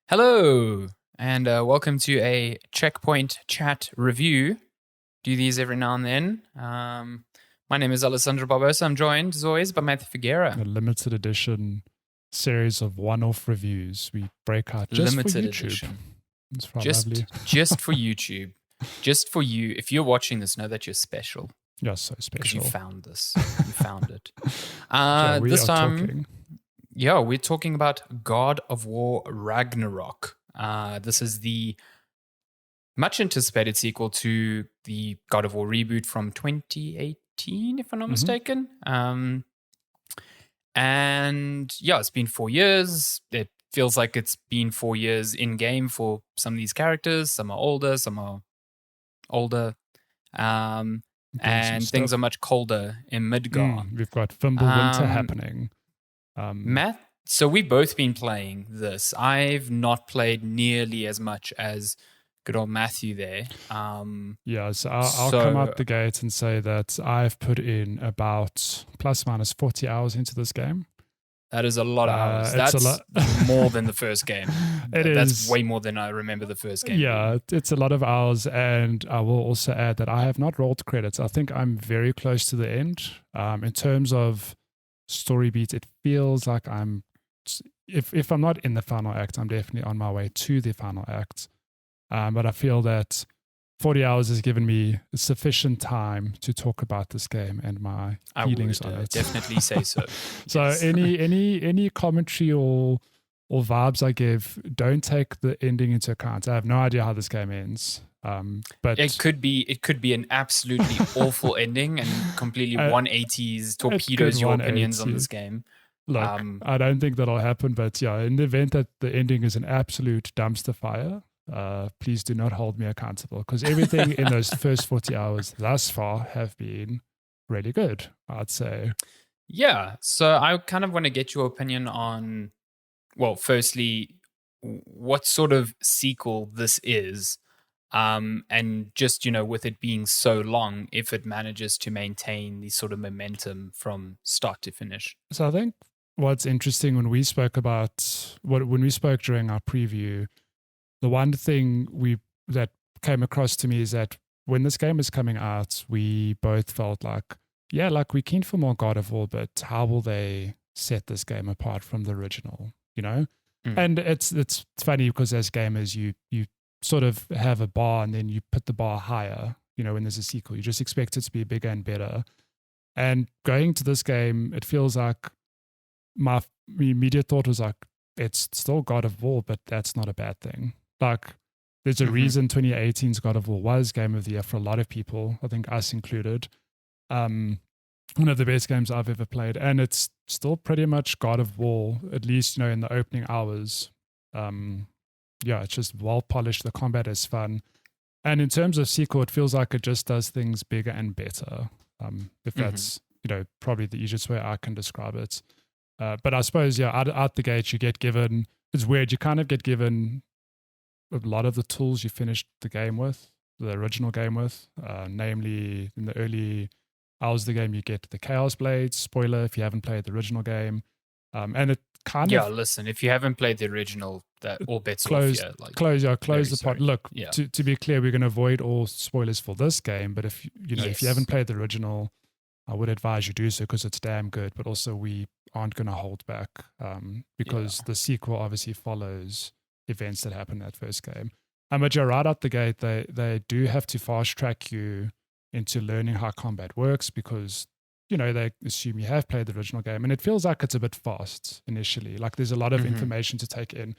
Hello, and welcome to a Checkpoint Chat review. Do these every now and then. My name is Alessandro Barbosa. I'm joined, as always, by Matthew Figuera. A limited edition series of one-off reviews we break out just limited for YouTube. Edition. It's quite just, lovely. just for YouTube. Just for you. If you're watching this, know that you're special. You're so special. You found this. You found it. So this time, we're talking about God of War Ragnarok. This is the much anticipated sequel to the God of War reboot from 2018, if I'm not mistaken. It's been 4 years. It feels like it's been 4 years in game for some of these characters. Some are older, some are older. And things are much colder in Midgard. We've got Fimbulwinter happening. Matt, so we've both been playing this. I've not played nearly as much as good old Matthew there. So I'll come out the gate and say that I've put in about plus minus 40 hours into this game. That is a lot of hours. That's more than the first game. That's way more than I remember the first game. Yeah, it's a lot of hours, and I will also add that I have not rolled credits. I think I'm very close to the end. In terms of story beats, it feels like if I'm not in the final act, I'm definitely on my way to the final act. But I feel that 40 hours has given me sufficient time to talk about this game and my feelings on it. Definitely say so. So yes. any commentary or vibes I give, don't take the ending into account. I have no idea how this game ends. But it could be an absolutely awful ending and completely 180s torpedoes your opinions on this game. Look, I don't think that'll happen, but yeah, in the event that the ending is an absolute dumpster fire, please do not hold me accountable, because everything in those first 40 hours thus far have been really good, I'd say. Yeah, so I kind of want to get your opinion on, well, firstly, what sort of sequel this is. And just, with it being so long, if it manages to maintain the sort of momentum from start to finish. So I think what's interesting when we spoke during our preview, the one thing that came across to me is that when this game is coming out, we both felt like we're keen for more God of War, but how will they set this game apart from the original, And it's funny because as gamers, you sort of have a bar and then you put the bar higher, when there's a sequel. You just expect it to be bigger and better. And going to this game, it feels like my immediate thought was like, it's still God of War, but that's not a bad thing. Like, there's a reason 2018's God of War was Game of the Year for a lot of people, I think us included. One of the best games I've ever played, and it's still pretty much God of War, at least, in the opening hours. It's just well polished. The combat is fun. And in terms of sequel, it feels like it just does things bigger and better. If that's, probably the easiest way I can describe it. But I suppose, out the gate, it's weird. You kind of get given a lot of the tools you finished the original game with. Namely, in the early hours of the game, you get the Chaos Blades. Spoiler if you haven't played the original game. And it kind of... listen, if you haven't played the original, that all bets close off. Close the pot. Look, to be clear, we're going to avoid all spoilers for this game, but if you haven't played the original, I would advise you do so because it's damn good, but also we aren't going to hold back because the sequel obviously follows events that happened in that first game. But you're right out the gate, they do have to fast track you into learning how combat works because they assume you have played the original game, and it feels like it's a bit fast initially. Like there's a lot of information to take in.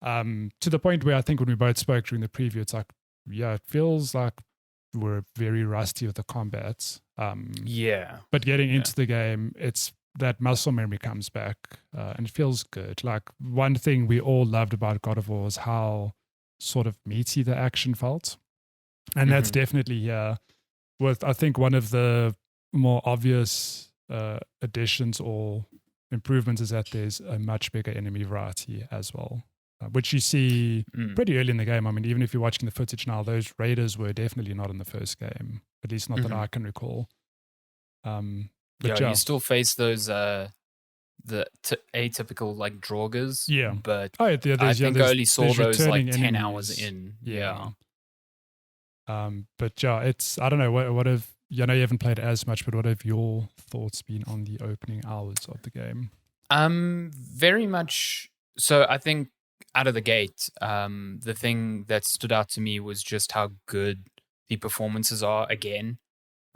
To the point where I think when we both spoke during the preview, it's like, it feels like we're very rusty with the combat. But getting into the game, it's that muscle memory comes back, and it feels good. Like one thing we all loved about God of War was how sort of meaty the action felt. And that's definitely here with, I think, one of the more obvious additions or improvements is that there's a much bigger enemy variety as well, which you see pretty early in the game. I mean, even if you're watching the footage now, those raiders were definitely not in the first game, at least not that I can recall. You still face those atypical like draugrs. Yeah. But Oh, I think I only saw those like returning 10 enemies. hours in. Yeah. But yeah, it's, I don't know, what have, I know you haven't played as much, but what have your thoughts been on the opening hours of the game? Very much. So I think out of the gate, the thing that stood out to me was just how good the performances are again.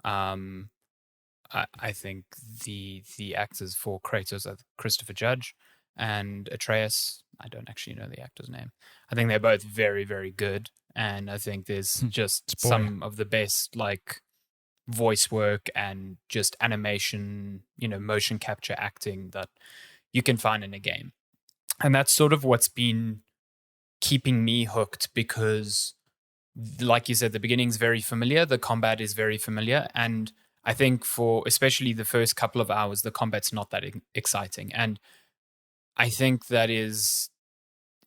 I think the actors for Kratos are Christopher Judge and Atreus. I don't actually know the actor's name. I think they're both very, very good. And I think there's just some of the best like voice work and just animation, motion capture acting that you can find in a game. And that's sort of what's been keeping me hooked because, like you said, the beginning's very familiar, the combat is very familiar, and I think for especially the first couple of hours, the combat's not that exciting. And I think that is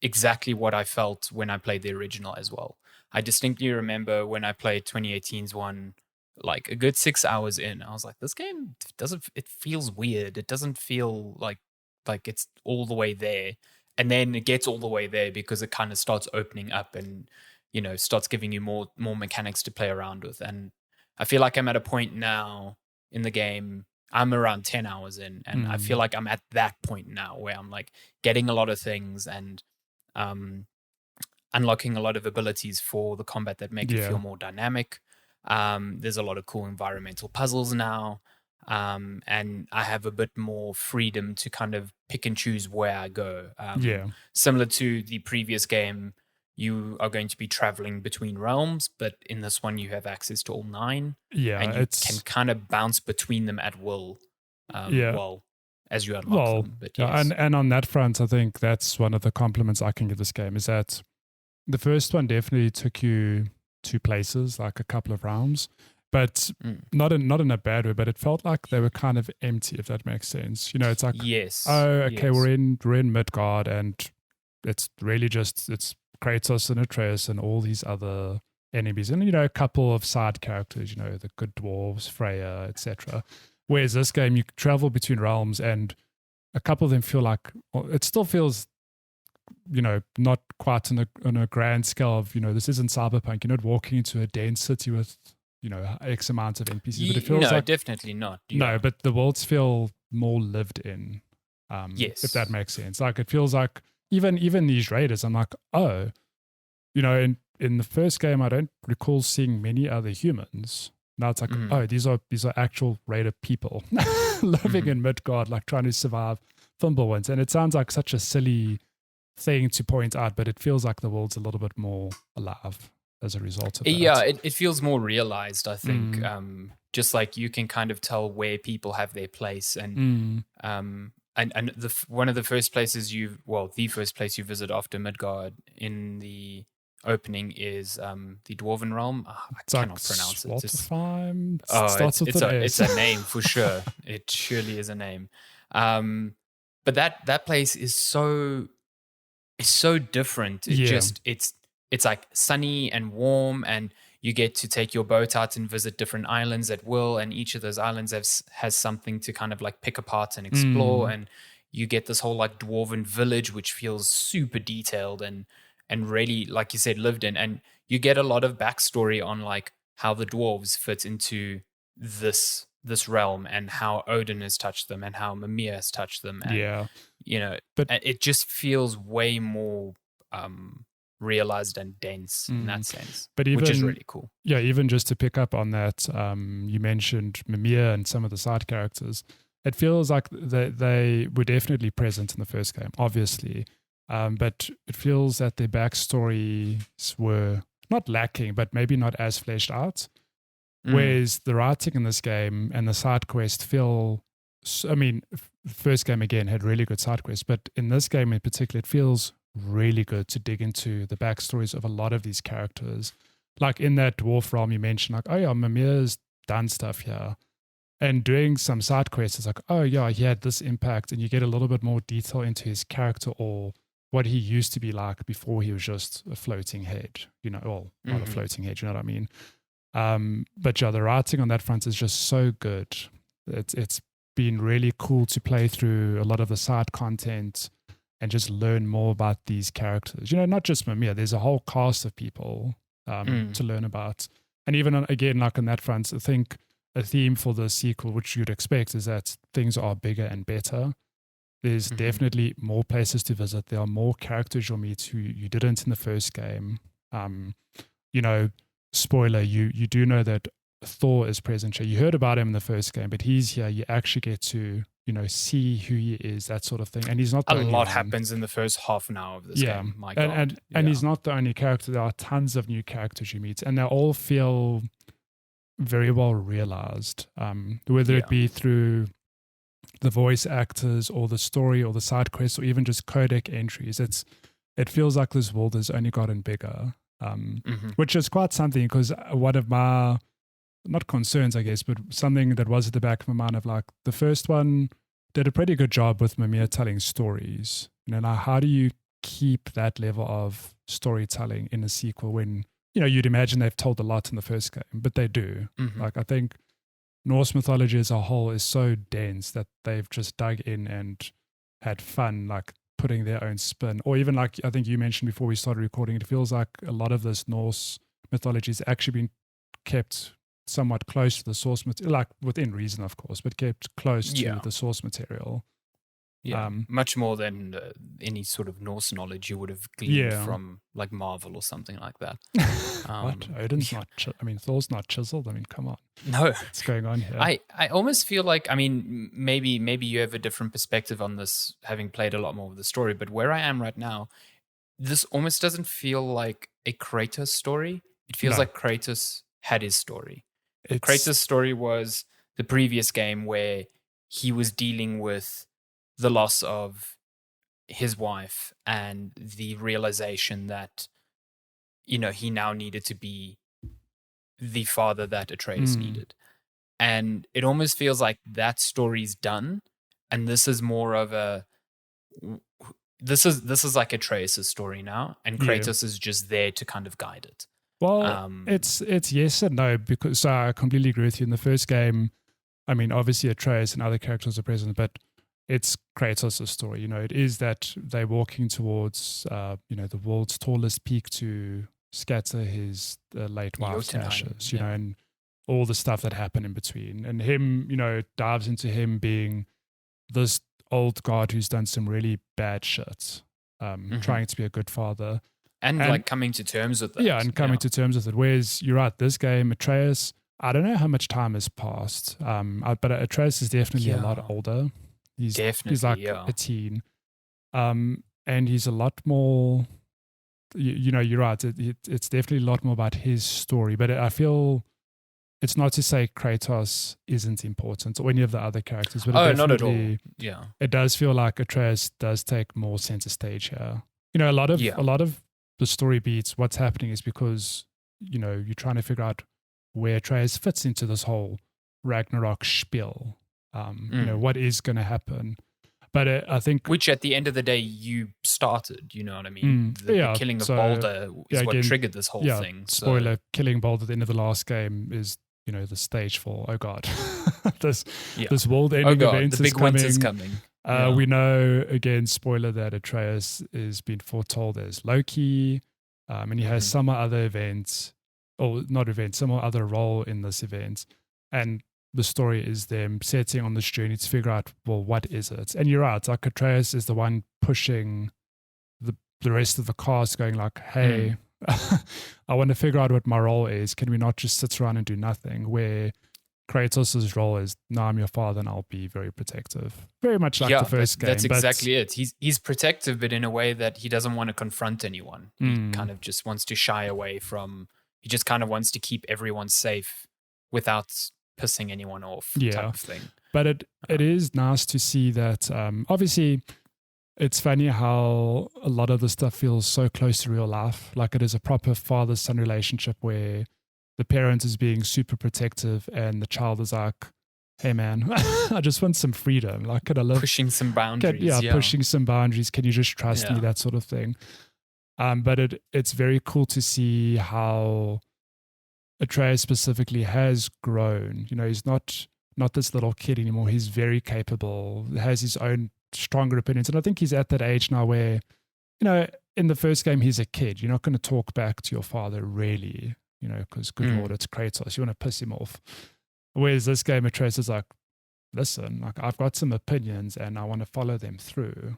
exactly what I felt when I played the original as well. I distinctly remember when I played 2018's one, like a good 6 hours in, I was like, this game it feels weird. It doesn't feel like it's all the way there. And then it gets all the way there because it kind of starts opening up and, starts giving you more mechanics to play around with. And I feel like I'm at a point now in the game, I'm around 10 hours in, and I feel like I'm at that point now where I'm like getting a lot of things and unlocking a lot of abilities for the combat that make it feel more dynamic. There's a lot of cool environmental puzzles now. And I have a bit more freedom to kind of pick and choose where I go. Similar to the previous game, you are going to be traveling between realms, but in this one you have access to all 9. Yeah, and you can kind of bounce between them at will. As you unlock them. But yes. and on that front, I think that's one of the compliments I can give this game is that the first one definitely took you to places, like a couple of realms, but not in a bad way. But it felt like they were kind of empty, if that makes sense. It's like, we're in Midgard, and it's really just it's Kratos and Atreus and all these other enemies, and a couple of side characters, the good dwarves, Freya, etc. Whereas this game, you travel between realms, and a couple of them feel like it still feels, not quite on a grand scale of, this isn't cyberpunk. You're not walking into a dense city with, X amount of NPCs. But it feels like definitely not. No, but the worlds feel more lived in. Yes, if that makes sense. Like it feels like even these raiders, I'm like, oh, in the first game, I don't recall seeing many other humans. Now it's like, oh, these are actual raider people living in Midgard, like trying to survive Fimbulwinds. And it sounds like such a silly thing to point out, but it feels like the world's a little bit more alive as a result of that. Yeah, it feels more realized, I think. Just like you can kind of tell where people have their place. And one of the first places the first place you visit after Midgard in the opening is the Dwarven Realm. I cannot pronounce it. It's a name for sure. It surely is a name. But that place is so different. It's like sunny and warm, and you get to take your boat out and visit different islands at will, and each of those islands has something to kind of like pick apart and explore, and you get this whole like dwarven village which feels super detailed and really, like you said, lived in. And you get a lot of backstory on like how the dwarves fit into this realm and how Odin has touched them and how Mimir has touched them. And, but it just feels way more realized and dense in that sense, which is really cool. Yeah, even just to pick up on that, you mentioned Mimir and some of the side characters. It feels like they were definitely present in the first game, obviously. But it feels that their backstories were not lacking, but maybe not as fleshed out. Whereas the writing in this game and the side quest feel, first game again had really good side quests, but in this game in particular, it feels really good to dig into the backstories of a lot of these characters. Like in that dwarf realm you mentioned, like, oh yeah, Mimir's done stuff here. And doing some side quests, it's like, oh yeah, he had this impact, and you get a little bit more detail into his character or what he used to be like before he was just a floating head, not a floating head, you know what I mean? But yeah, the writing on that front is just so good. It's been really cool to play through a lot of the side content and just learn more about these characters. Not just Mimir, there's a whole cast of people to learn about. And even again, like on that front, I think a theme for the sequel, which you'd expect, is that things are bigger and better. There's definitely more places to visit. There are more characters you'll meet who you didn't in the first game. Spoiler, you do know that Thor is present here. You heard about him in the first game, but he's here. You actually get to, see who he is, that sort of thing. And he's not the only lot one. Happens in the first half an hour of this game. My God. And he's not the only character. There are tons of new characters you meet, and they all feel very well realized, whether it be through the voice actors or the story or the side quests or even just codec entries. It feels like this world has only gotten bigger, which is quite something, because one of my, not concerns, I guess, but something that was at the back of my mind of like, the first one did a pretty good job with Mimir telling stories. Now how do you keep that level of storytelling in a sequel when, you'd imagine they've told a lot in the first game, but they do. Like, I think Norse mythology as a whole is so dense that they've just dug in and had fun, like putting their own spin. Or even like, I think you mentioned before we started recording, it feels like a lot of this Norse mythology has actually been kept somewhat close to the source material, like within reason, of course, but kept close to the source material. Yeah, much more than any sort of Norse knowledge you would have gleaned from like Marvel or something like that. What? Odin's not, Thor's not chiseled. Come on. No. What's going on here? I almost feel like, maybe you have a different perspective on this, having played a lot more of the story, but where I am right now, this almost doesn't feel like a Kratos story. It feels like Kratos had his story. Kratos' story was the previous game where he was dealing with the loss of his wife and the realization that, he now needed to be the father that Atreus needed. And it almost feels like that story's done. And this is more of this is like Atreus' story now. And Kratos is just there to kind of guide it. Well, it's yes and no, because I completely agree with you. In the first game, obviously Atreus and other characters are present, but it's Kratos' story. It is that they're walking towards, the world's tallest peak to scatter his late wife's ashes, and all the stuff that happened in between. And him, dives into him being this old god who's done some really bad shit, trying to be a good father. And like coming to terms with it. Yeah, and coming to terms with it. Whereas you're right, this game, Atreus, I don't know how much time has passed, but Atreus is definitely a lot older. He's like a teen. And he's a lot more, you're right, it's definitely a lot more about his story. But I feel it's not to say Kratos isn't important or any of the other characters. But not at all. Yeah. It does feel like Atreus does take more center stage here. A lot of the story beats, what's happening is because, you're trying to figure out where Atreus fits into this whole Ragnarok spiel. What is going to happen. But I think... Which at the end of the day, you started, you know what I mean? The killing of Balder is what triggered this whole thing. Spoiler, killing Balder at the end of the last game is, the stage for, oh God, this world-ending event is coming. The big winter's coming. We know, again, spoiler, that Atreus is being foretold as Loki, and he has some other event, or not event, some other role in this event. And the story is them setting on this journey to figure out, well, what is it? And you're right, like Atreus is the one pushing the rest of the cast, going like, hey, I want to figure out what my role is. Can we not just sit around and do nothing? Where Kratos' role is, no, I'm your father and I'll be very protective. Very much like the first game. That's exactly it. He's protective, but in a way that he doesn't want to confront anyone. He kind of just wants to shy away from, he just kind of wants to keep everyone safe without pissing anyone off type of thing. But it is nice to see that, obviously, it's funny how a lot of the stuff feels so close to real life. Like it is a proper father-son relationship where the parent is being super protective and the child is like, hey man, I just want some freedom. Like, could I live? Pushing some boundaries. Pushing some boundaries. Can you just trust me? That sort of thing. But it's very cool to see how Atreus specifically has grown. He's not not this little kid anymore. He's very capable, has his own stronger opinions. And I think he's at that age now where, in the first game, he's a kid. You're not going to talk back to your father, really, because good Lord, it's Kratos. You want to piss him off. Whereas this game, Atreus is like, listen, like I've got some opinions and I want to follow them through.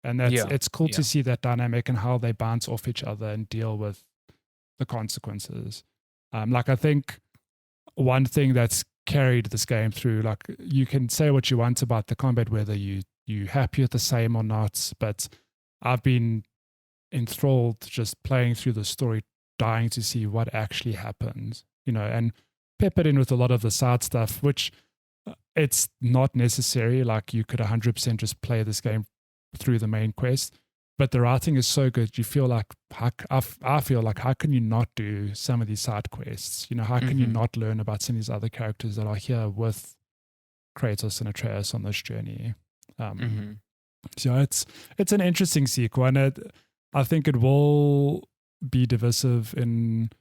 And it's cool to see that dynamic and how they bounce off each other and deal with the consequences. Like I think one thing that's carried this game through, like you can say what you want about the combat, whether you happy with the same or not, but I've been enthralled just playing through the story, dying to see what actually happens, and peppered in with a lot of the side stuff, which it's not necessary. Like you could 100% just play this game through the main quest, but the writing is so good. You feel like, I feel like, how can you not do some of these side quests? How can you not learn about some of these other characters that are here with Kratos and Atreus on this journey? So it's an interesting sequel, and I think it will be divisive. In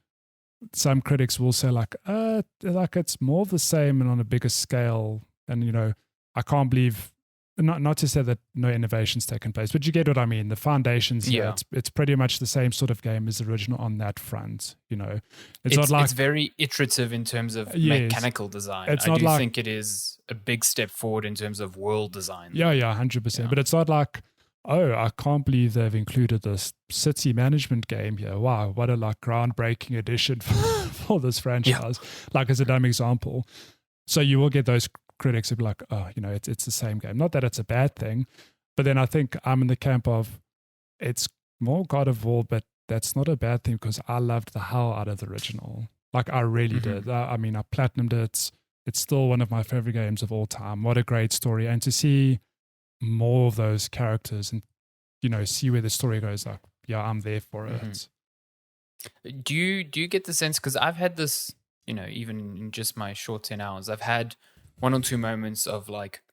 some critics will say like it's more of the same and on a bigger scale, and I can't believe, not to say that no innovation's taken place, but you get what I mean. The foundations here, it's pretty much the same sort of game as the original on that front. It's not like, it's very iterative in terms of mechanical design. I do think it is a big step forward in terms of world design. 100%. But it's not like, oh, I can't believe they've included this city management game here. Wow, what a groundbreaking addition for this franchise. Like as a dumb example. So you will get those critics who be like, oh, it's the same game. Not that it's a bad thing, but then I think I'm in the camp of it's more God of War, but that's not a bad thing because I loved the hell out of the original. Like I really did. I platinumed it. It's still one of my favorite games of all time. What a great story. And to see more of those characters and, see where the story goes, like, yeah, I'm there for it. Do you get the sense, because I've had this, even in just my short 10 hours, I've had one or two moments of like,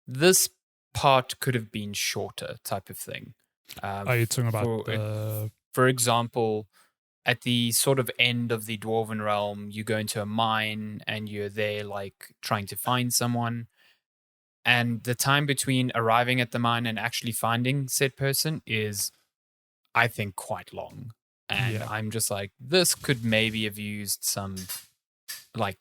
this part could have been shorter type of thing. Are you talking about for example, at the sort of end of the Dwarven realm, you go into a mine and you're there like trying to find someone. And the time between arriving at the mine and actually finding said person is, I think, quite long. And I'm just like, this could maybe have used some like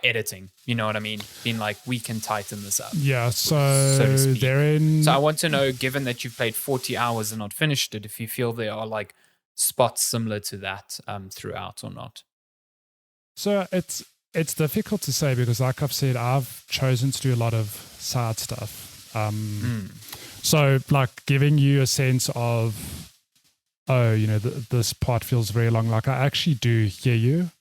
editing, you know what I mean? Being like, we can tighten this up. Yeah, so to speak. So I want to know, given that you've played 40 hours and not finished it, if you feel there are like spots similar to that throughout or not. So it's difficult to say because, like I've said, I've chosen to do a lot of side stuff. So like giving you a sense of, this part feels very long. Like I actually do hear you.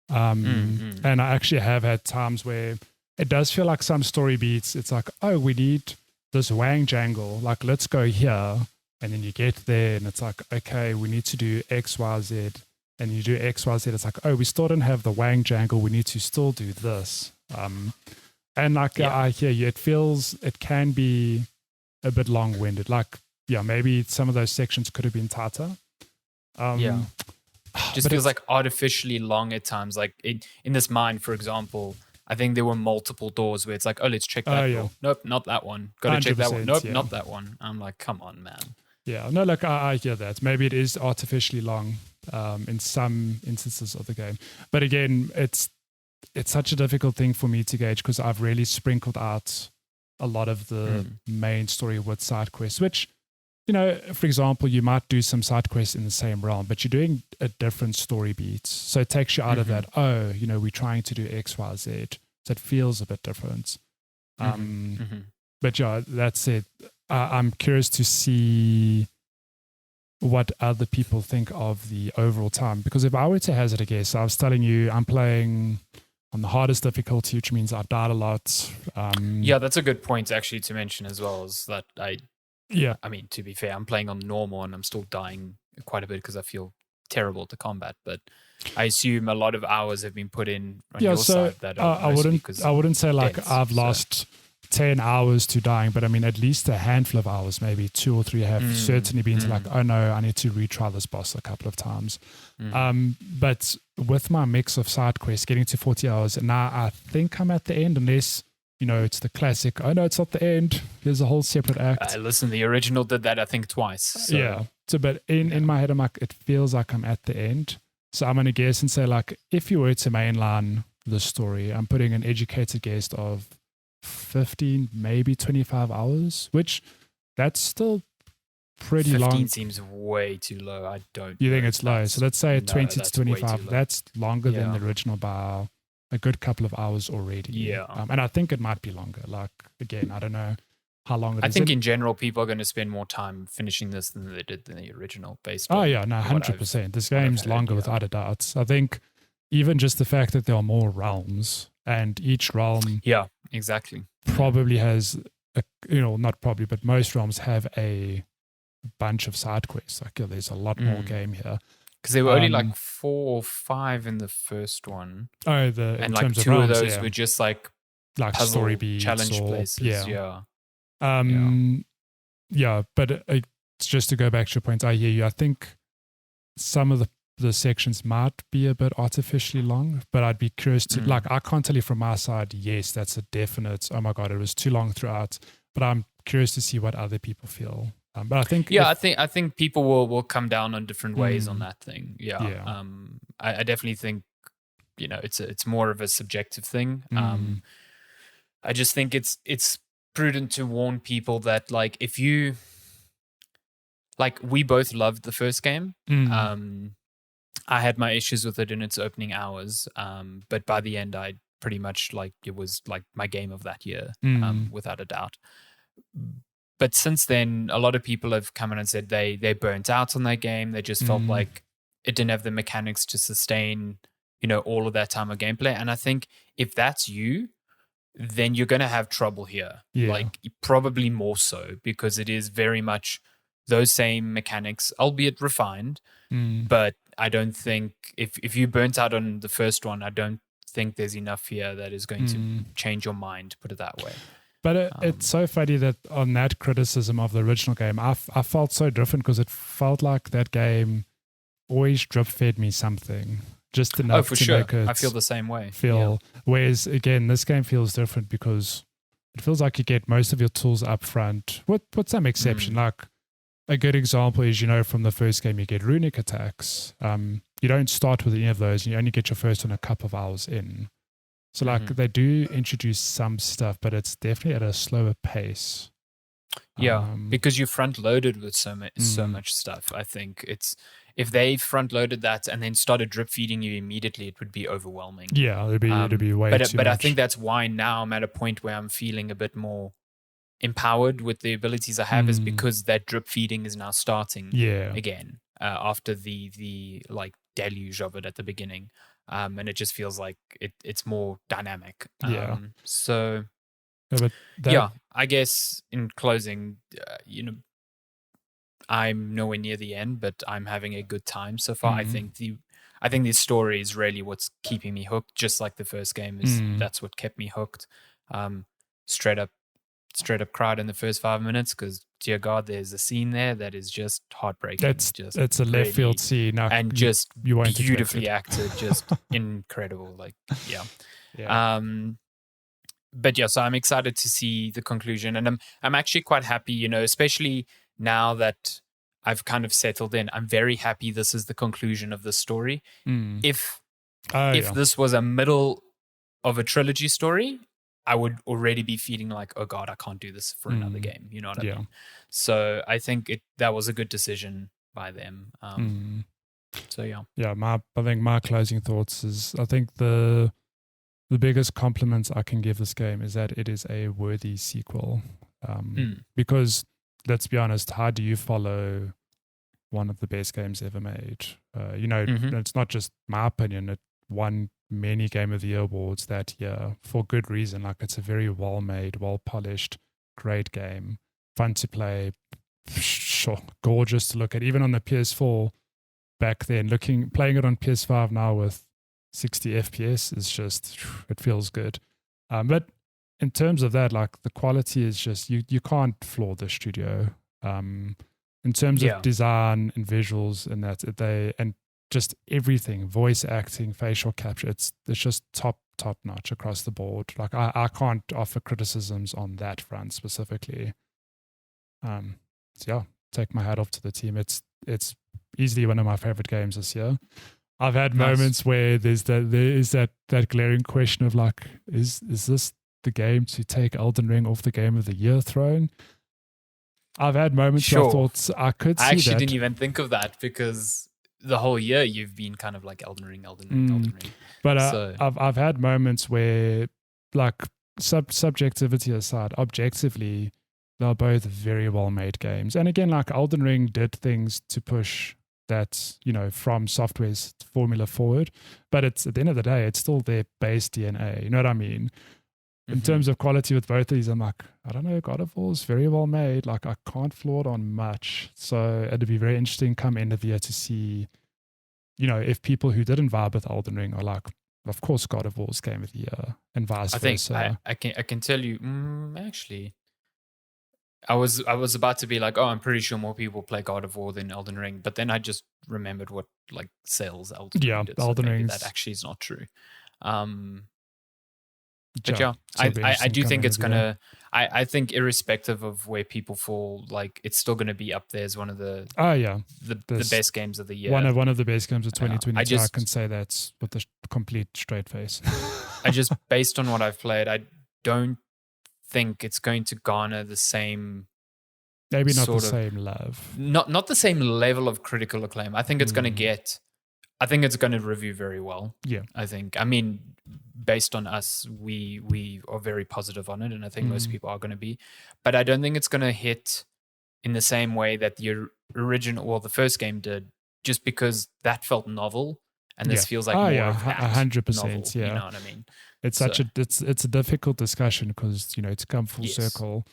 And I actually have had times where it does feel like some story beats. It's like, oh, we need this wang jangle. Like, let's go here. And then you get there and it's like, okay, we need to do X, Y, Z. And you do X, Y, Z. It's like, oh, we still don't have the wang jangle. We need to still do this. And like, I hear you. It can be a bit long-winded. Like, maybe some of those sections could have been tighter. Just feels like artificially long at times. Like in this mine, for example, I think there were multiple doors where it's like, oh, let's check that door. Nope, not that one. Got to check that one. Nope, not that one. I'm like, come on, man. Yeah, no, look, I hear that. Maybe it is artificially long in some instances of the game. But again, it's such a difficult thing for me to gauge because I've really sprinkled out a lot of the main story with side quests, which, for example, you might do some side quests in the same realm, but you're doing a different story beats. So it takes you out of that, we're trying to do X, Y, Z. So it feels a bit different. But that's it. I'm curious to see what other people think of the overall time. Because if I were to hazard a guess, I was telling you I'm playing on the hardest difficulty, which means I've died a lot. That's a good point actually to mention as well, is that I mean, to be fair, I'm playing on normal and I'm still dying quite a bit because I feel terrible to combat. But I assume a lot of hours have been put in on your side. That I wouldn't say like I've lost 10 hours to dying, but I mean, at least a handful of hours, maybe 2 or 3 have certainly been to like, oh no, I need to retry this boss a couple of times. But with my mix of side quests, getting to 40 hours, and now I think I'm at the end, unless, it's the classic, oh no, it's not the end. Here's a whole separate act. Listen, the original did that, I think, twice. So. Yeah. So, but in my head, I'm like, it feels like I'm at the end. So I'm going to guess and say, like, if you were to mainline the story, I'm putting an educated guess of 15, maybe 25 hours, which that's still pretty 15 long. 15 seems way too low. I don't. You think it's low? So let's say 20 to 25. That's longer than the original by a good couple of hours already. Yeah. And I think it might be longer. Like, again, I don't know how long it is. I think in general, people are going to spend more time finishing this than they did in the original based on. Oh, yeah, no, 100%. This game's longer without a doubt. I think even just the fact that there are more realms and each realm. Yeah, exactly. Probably has, not probably, but most realms have a bunch of side quests. Like, there's a lot more game here. Because there were only like 4 or 5 in the first one. Oh, and like 2 of those were just like puzzle story beats challenge or, places. Yeah. But just to go back to your point, I hear you. I think some of the sections might be a bit artificially long, but I'd be curious to, like, I can't tell you from my side, yes, that's a definite, oh my God, it was too long throughout, but I'm curious to see what other people feel. But I think, I think people will come down on different ways on that thing. Yeah. I definitely think, it's more of a subjective thing. I just think it's prudent to warn people that, like, if you, like, we both loved the first game. I had my issues with it in its opening hours, but by the end, I pretty much, like, it was like my game of that year, without a doubt. But since then, a lot of people have come in and said they burnt out on that game. They just felt like it didn't have the mechanics to sustain, all of that time of gameplay. And I think if that's you, then you're going to have trouble here. Yeah. Like, probably more so, because it is very much those same mechanics, albeit refined. But I don't think if you burnt out on the first one, I don't think there's enough here that is going to change your mind, put it that way. But it's so funny that on that criticism of the original game, I felt so different, because it felt like that game always drip fed me something, just enough to make it. I feel the same way. Whereas again, this game feels different because it feels like you get most of your tools up front, with some exception. Like, a good example is, from the first game, you get runic attacks. You don't start with any of those, and you only get your first one a couple of hours in. So, like, they do introduce some stuff, but it's definitely at a slower pace. Yeah, because you front-loaded with so much stuff. I think if they front-loaded that and then started drip-feeding you immediately, it would be overwhelming. Yeah, it'd be way too much. But I think that's why now I'm at a point where I'm feeling a bit more empowered with the abilities I have, is because that drip-feeding is now starting again after the like deluge of it at the beginning. And it just feels like it's more dynamic. So, I guess in closing, I'm nowhere near the end, but I'm having a good time so far. I think the story is really what's keeping me hooked, just like the first game is. That's what kept me hooked. Straight up cried in the first 5 minutes, because dear God, there's a scene there that is just heartbreaking. It's a left field scene, and just you won't beautifully acted, just incredible. Like, but so I'm excited to see the conclusion, and I'm actually quite happy, especially now that I've kind of settled in. I'm very happy this is the conclusion of the story. If this was a middle of a trilogy story, I would already be feeling like, oh God, I can't do this for another game. You know what I mean? So I think that was a good decision by them. So yeah. I think my closing thoughts is, I think the biggest compliment I can give this game is that it is a worthy sequel. Because let's be honest, how do you follow one of the best games ever made? It's not just my opinion. It won many Game of the Year awards that year for good reason. Like, it's a very well made, well polished, great game, fun to play, gorgeous to look at. Even on the PS4 back then, playing it on PS5 now with 60 FPS is just, it feels good. But in terms of that, like the quality is just you can't flaw the studio. In terms of design and visuals and that and just everything, voice acting, facial capture, it's just top notch across the board. Like I can't offer criticisms on that front specifically. So yeah, take my hat off to the team. It's easily one of my favorite games this year. I've had moments where there is that glaring question of like, is this the game to take Elden Ring off the Game of the Year throne? I've had moments where I thought I could see that. I actually didn't even think of that because the whole year you've been kind of like Elden Ring. But I've had moments where, like, subjectivity aside, objectively, they're both very well made games. And again, like Elden Ring did things to push that, From Software's formula forward. But it's at the end of the day, it's still their base DNA. You know what I mean? In terms of quality with both of these, I'm like, I don't know, God of War is very well made. Like, I can't flaw it on much. So it'd be very interesting come end of the year to see, if people who didn't vibe with Elden Ring are like, of course, God of War's Game of the Year and vice versa. I can tell you, actually, I was about to be like, oh, I'm pretty sure more people play God of War than Elden Ring, but then I just remembered what like sales Elden Ring did. Elden Ring. That actually is not true. But I do think it's gonna. I think irrespective of where people fall, like it's still gonna be up there as one of the the best games of the year. One of the best games of 2022. I can say that with a complete straight face. I just based on what I've played, I don't think it's going to garner the same. Maybe not the same love. Not the same level of critical acclaim. I think it's going to get. I think it's going to review very well. Yeah. I mean, based on us, we are very positive on it, and I think most people are going to be. But I don't think it's going to hit in the same way that the original, the first game did, just because that felt novel, and this feels like more of that 100%. Yeah, you know what I mean? It's it's a difficult discussion because it's come full circle.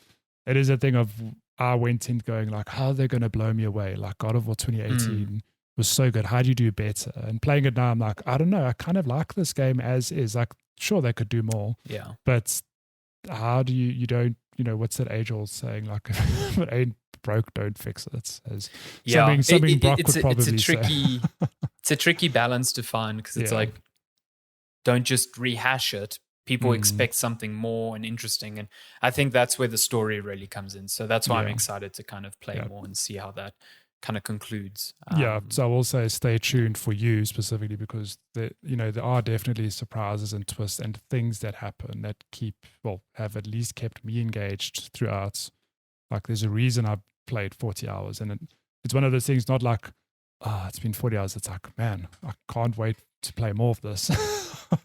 It is a thing of I went in going like, how are they going to blow me away? Like God of War 2018. Was so good. How do you do better? And playing it now, I'm like, I don't know. I kind of like this game as is. Like, sure, they could do more. Yeah. But how do you don't, what's that age old saying? Like, if it ain't broke, don't fix it. As something Brock would probably say. It's a tricky balance to find because it's like, don't just rehash it. People expect something more and interesting. And I think that's where the story really comes in. So that's why I'm excited to kind of play more and see how that kind of concludes. So I will say stay tuned for you specifically because there are definitely surprises and twists and things that happen that have at least kept me engaged throughout. Like there's a reason I've played 40 hours and it's one of those things, not like, it's been 40 hours. It's like, man, I can't wait to play more of this.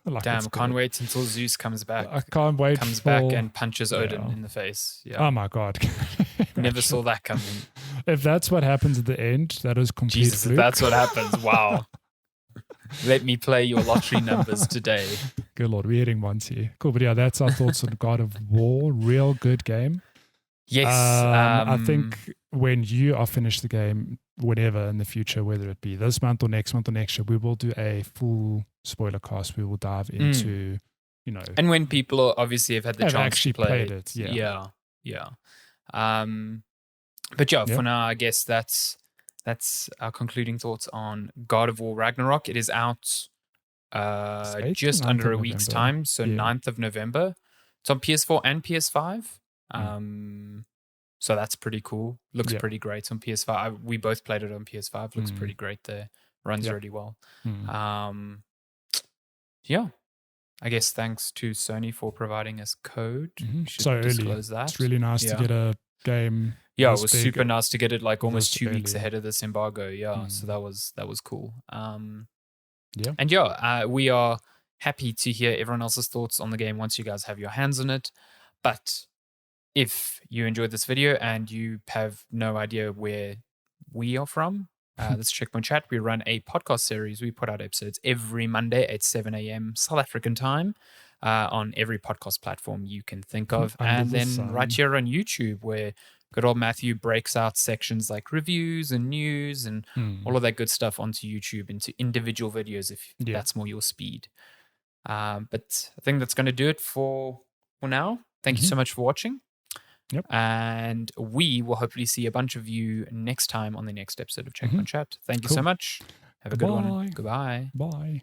Like, damn, can't wait until Zeus comes back. I can't wait. Comes back and punches Odin in the face. Yeah. Oh my God. Never saw that coming. If that's what happens at the end, that is complete Jesus, fluke. If that's what happens. Wow. Let me play your lottery numbers today. Good Lord, we're hitting ones here. Cool, but that's our thoughts on God of War. Real good game. Yes. I think when you are finished the game, whenever in the future, whether it be this month or next year, we will do a full spoiler cast. We will dive into, and when people obviously have had the chance to play played it. Yeah. But for now, I guess that's our concluding thoughts on God of War Ragnarok. It is out just under a week's time, so 9th of November. It's on PS4 and PS5. So that's pretty cool. Looks pretty great on PS5. We both played it on PS5. Looks pretty great there. Runs really well. I guess thanks to Sony for providing us code. So disclose that. It's really nice to get a game. Yeah, it was super nice to get it like almost 2 weeks ahead of this embargo. So that was cool. And we are happy to hear everyone else's thoughts on the game once you guys have your hands on it. But if you enjoyed this video and you have no idea where we are from, let's Checkpoint Chat. We run a podcast series. We put out episodes every Monday at 7 a.m. South African time on every podcast platform you can think of. And then right here on YouTube where good old Matthew breaks out sections like reviews and news and all of that good stuff onto YouTube into individual videos if that's more your speed. But I think that's going to do it for for now. Thank you so much for watching. Yep. And we will hopefully see a bunch of you next time on the next episode of Check My Chat. Thank you so much. Have a good one. Goodbye. Bye.